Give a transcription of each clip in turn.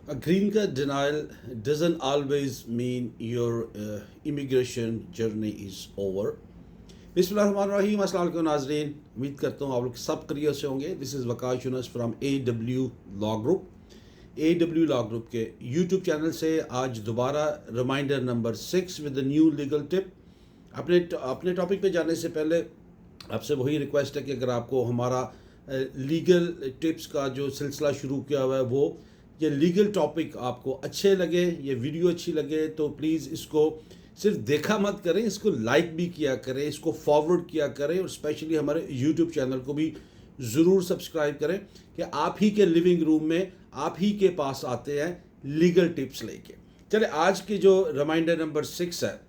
A green card denial doesn't always mean your immigration journey is over. बिस्मिल्लाहिर्रहमानिर्रहीम, अस्सलाम वालेकुम नाज़रीन, उम्मीद करता हूँ आप लोग सब खैरियत से होंगे। This is Waqas Younus from AW law group. AW law group के यूट्यूब चैनल से आज दोबारा reminder number 6 with the new legal tip. अपने टॉपिक पे जाने से पहले आपसे वही रिक्वेस्ट है कि अगर आपको हमारा लीगल टिप्स का जो सिलसिला शुरू किया हुआ है वो ये लीगल टॉपिक आपको अच्छे लगे, ये वीडियो अच्छी लगे तो प्लीज़ इसको सिर्फ देखा मत करें, इसको लाइक भी किया करें, इसको फॉरवर्ड किया करें और स्पेशली हमारे यूट्यूब चैनल को भी ज़रूर सब्सक्राइब करें कि आप ही के लिविंग रूम में आप ही के पास आते हैं लीगल टिप्स लेके। चले आज की जो रिमाइंडर नंबर 6 है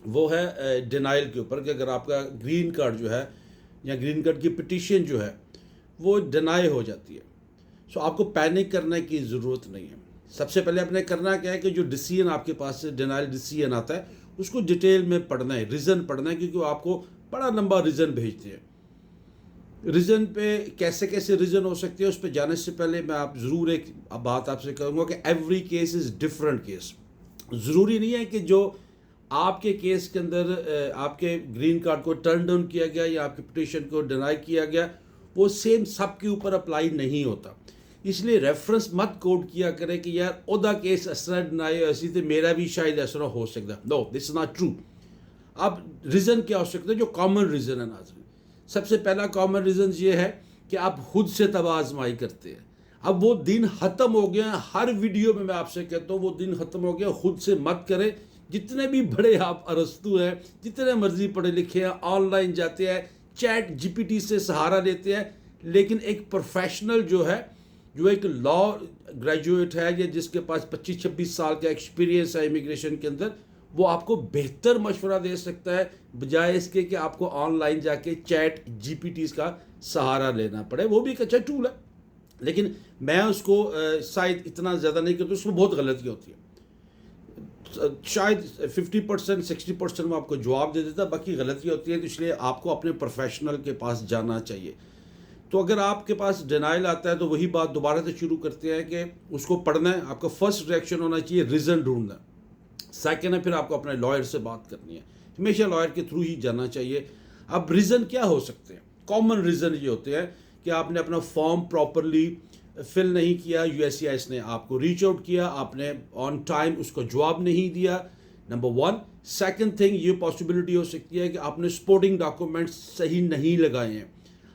वो है डिनाइल के ऊपर कि अगर आपका ग्रीन कार्ड जो है या ग्रीन कार्ड की पिटीशन जो है वो डिनाई हो जाती है, सो आपको पैनिक करने की ज़रूरत नहीं है। सबसे पहले आपने करना क्या है कि जो डिसीजन आपके पास से डिनाइल डिसीजन आता है उसको डिटेल में पढ़ना है, रीज़न पढ़ना है, क्योंकि वो आपको बड़ा लंबा रीज़न भेजते हैं। रीज़न पे कैसे कैसे रीज़न हो सकते हैं उस पर जाने से पहले मैं आप ज़रूर एक बात आपसे कहूँगा कि every case is different case. ज़रूरी नहीं है कि जो आपके केस के अंदर आपके ग्रीन कार्ड को टर्न डाउन किया गया या आपके पिटीशन को डिनाई किया गया वो सेम सब के ऊपर अप्लाई नहीं होता। इसलिए रेफरेंस मत कोड किया करें कि यार ओदा केस असर डिनाई ऐसी तो मेरा भी शायद असर हो सकता है। No, this is not true. अब रीज़न क्या हो सकता है? जो कॉमन रीज़न है नाज़रीन, सबसे पहला कॉमन रीज़न ये है कि आप खुद से तबाह आजमाई करते हैं। अब वो दिन ख़त्म हो गया, हर वीडियो में मैं आपसे कहता हूँ वो दिन ख़त्म हो गया, खुद से मत करें। जितने भी बड़े आप अरस्तू हैं, जितने मर्जी पढ़े लिखे हैं, ऑनलाइन जाते हैं, चैट जीपीटी से सहारा लेते हैं, लेकिन एक प्रोफेशनल जो है, जो एक लॉ ग्रेजुएट है या जिसके पास 25-26 साल का एक्सपीरियंस है इमिग्रेशन के अंदर, वो आपको बेहतर मशवरा दे सकता है बजाय इसके कि आपको ऑनलाइन जाके चैट जीपीटी का सहारा लेना पड़े। वो भी एक अच्छा टूल है, लेकिन मैं उसको शायद इतना ज़्यादा नहीं करता, उसमें बहुत गलती होती है। शायद 50% 60% में आपको जवाब दे देता, बाकी गलती होती है। तो इसलिए आपको अपने प्रोफेशनल के पास जाना चाहिए। तो अगर आपके पास डिनाइल आता है तो वही बात दोबारा से शुरू करते हैं कि उसको पढ़ना है। आपका फर्स्ट रिएक्शन होना चाहिए रीज़न ढूंढना। सेकेंड है फिर आपको अपने लॉयर से बात करनी है, हमेशा लॉयर के थ्रू ही जाना चाहिए। अब रीज़न क्या हो सकते हैं? कॉमन रीज़न ये होते हैं कि आपने अपना फॉर्म प्रॉपरली फिल नहीं किया, USCIS ने आपको रीच आउट किया, आपने ऑन टाइम उसको जवाब नहीं दिया, नंबर 1। सेकेंड थिंग ये पॉसिबिलिटी हो सकती है कि आपने सपोर्टिंग डॉक्यूमेंट्स सही नहीं लगाए हैं,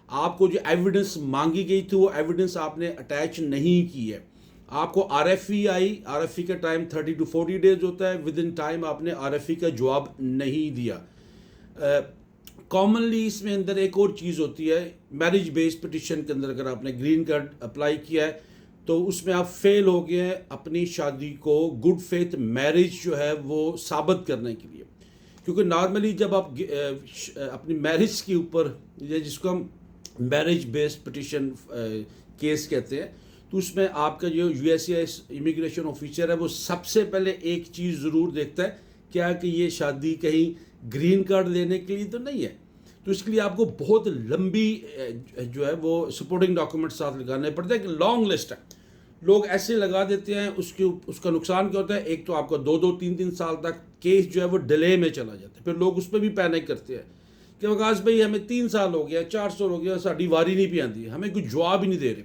आपको जो एविडेंस मांगी गई थी वो एविडेंस आपने अटैच नहीं की है। आपको RFE का टाइम 30 to 40 डेज होता है, विद इन टाइम आपने RFE का जवाब नहीं दिया। कॉमनली इसमें अंदर एक और चीज़ होती है, मैरिज बेस्ड पिटिशन के अंदर अगर आपने ग्रीन कार्ड अप्लाई किया है तो उसमें आप फेल हो गए हैं अपनी शादी को गुड फेथ मैरिज जो है वो साबित करने के लिए। क्योंकि नॉर्मली जब आप अपनी मैरिज के ऊपर, जिसको हम मैरिज बेस्ड पिटिशन केस कहते हैं, तो उसमें आपका जो USCIS इमिग्रेशन ऑफिसर है वो सबसे पहले एक चीज़ ज़रूर देखता है, क्या कि ये शादी कहीं ग्रीन कार्ड लेने के लिए तो नहीं है। तो इसके लिए आपको बहुत लंबी जो है वो सपोर्टिंग डॉक्यूमेंट साथ लगाने पड़ते हैं, एक लॉन्ग लिस्ट है। लोग ऐसे लगा देते हैं, उसका नुकसान क्या होता है? एक तो आपका 2-2 3-3 साल तक केस जो है वो डिले में चला जाता है। फिर लोग उस पर भी पैनिक करते हैं कि वकास भाई हमें 3 साल हो गया, 4 साल हो गया, साड़ी वारी नहीं भी आती है, हमें कुछ जवाब ही नहीं दे रहे।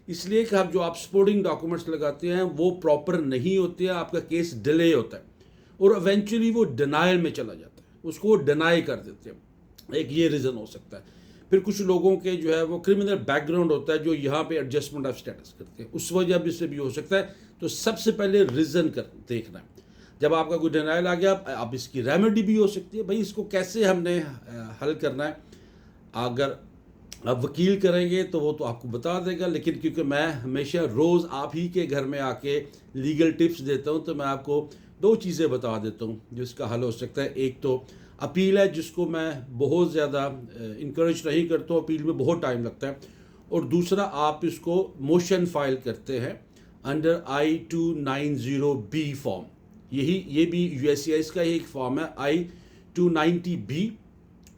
इसलिए कि आप जो आप सपोर्टिंग डॉक्यूमेंट्स लगाते हैं वो प्रॉपर नहीं होते हैं, आपका केस डिले होता है और इवेंचुअली वो डिनाइल में चला जाता है, उसको वो डिनाई कर देते हैं। एक ये रीज़न हो सकता है। फिर कुछ लोगों के जो है वो क्रिमिनल बैकग्राउंड होता है जो यहाँ पे एडजस्टमेंट ऑफ स्टेटस करते हैं, उस वजह भी से भी हो सकता है। तो सबसे पहले रीज़न देखना है। जब आपका कोई डिनाइल आ गया, अब इसकी रेमेडी भी हो सकती है, भाई इसको कैसे हमने हल करना है। अगर आप वकील करेंगे तो वो तो आपको बता देगा, लेकिन क्योंकि मैं हमेशा रोज़ आप ही के घर में आके लीगल टिप्स देता हूँ तो मैं आपको 2 चीज़ें बता देता हूँ जिसका हल हो सकता है। एक तो अपील है, जिसको मैं बहुत ज़्यादा इनकरेज नहीं करता हूँ, अपील में बहुत टाइम लगता है। और दूसरा आप इसको मोशन फाइल करते हैं अंडर I-290B फॉर्म। ये भी USCIS का ही एक फॉर्म है, I-290B।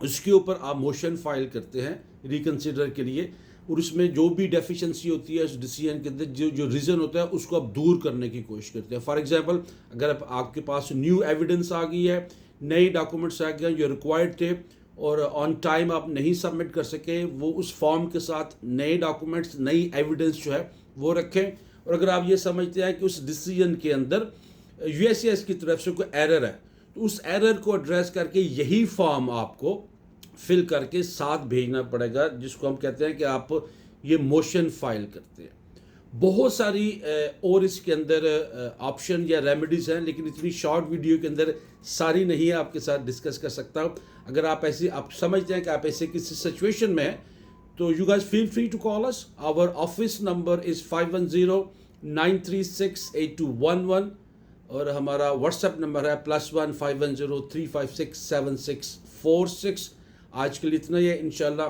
उसके ऊपर आप मोशन फाइल करते हैं रिकन्सिडर के लिए। और उसमें जो भी डेफिशिएंसी होती है उस डिसीजन के अंदर जो रीज़न होता है उसको आप दूर करने की कोशिश करते हैं। फॉर एग्जांपल, अगर आपके पास न्यू एविडेंस आ गई है, नए डॉक्यूमेंट्स आ गए जो रिक्वायर्ड थे और ऑन टाइम आप नहीं सबमिट कर सके, वो उस फॉर्म के साथ नए डॉक्यूमेंट्स, नई एविडेंस जो है वो रखें। और अगर आप ये समझते हैं कि उस डिसीजन के अंदर यूएससीआईएस की तरफ से कोई एरर है, तो उस एरर को एड्रेस करके यही फॉर्म आपको फिल करके साथ भेजना पड़ेगा, जिसको हम कहते हैं कि आप ये मोशन फाइल करते हैं। बहुत सारी और इसके अंदर ऑप्शन या रेमेडीज़ हैं, लेकिन इतनी शॉर्ट वीडियो के अंदर सारी नहीं है आपके साथ डिस्कस कर सकता हूँ। अगर आप समझते हैं कि आप ऐसे किसी सिचुएशन में हैं, तो you guys feel free to call us. Our office number is 5109368211 और हमारा व्हाट्सएप नंबर है +1 510 3567646। आज के लिए इतना ही है। इंशाल्लाह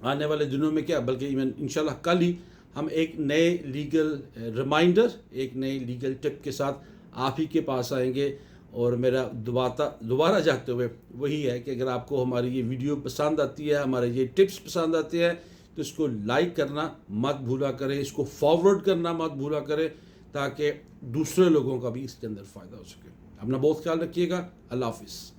आने वाले दिनों में क्या, बल्कि इवन इंशाल्लाह कल ही हम एक नए लीगल रिमाइंडर, एक नए लीगल टिप के साथ आप ही के पास आएंगे। और मेरा दोबारा जाते हुए वही है कि अगर आपको हमारी ये वीडियो पसंद आती है, हमारे ये टिप्स पसंद आते हैं, तो इसको लाइक करना मत भूला करें, इसको फॉरवर्ड करना मत भूला करें, ताकि दूसरे लोगों का भी इसके अंदर फ़ायदा हो सके। अपना बहुत ख्याल रखिएगा। अल्लाह हाफिज़।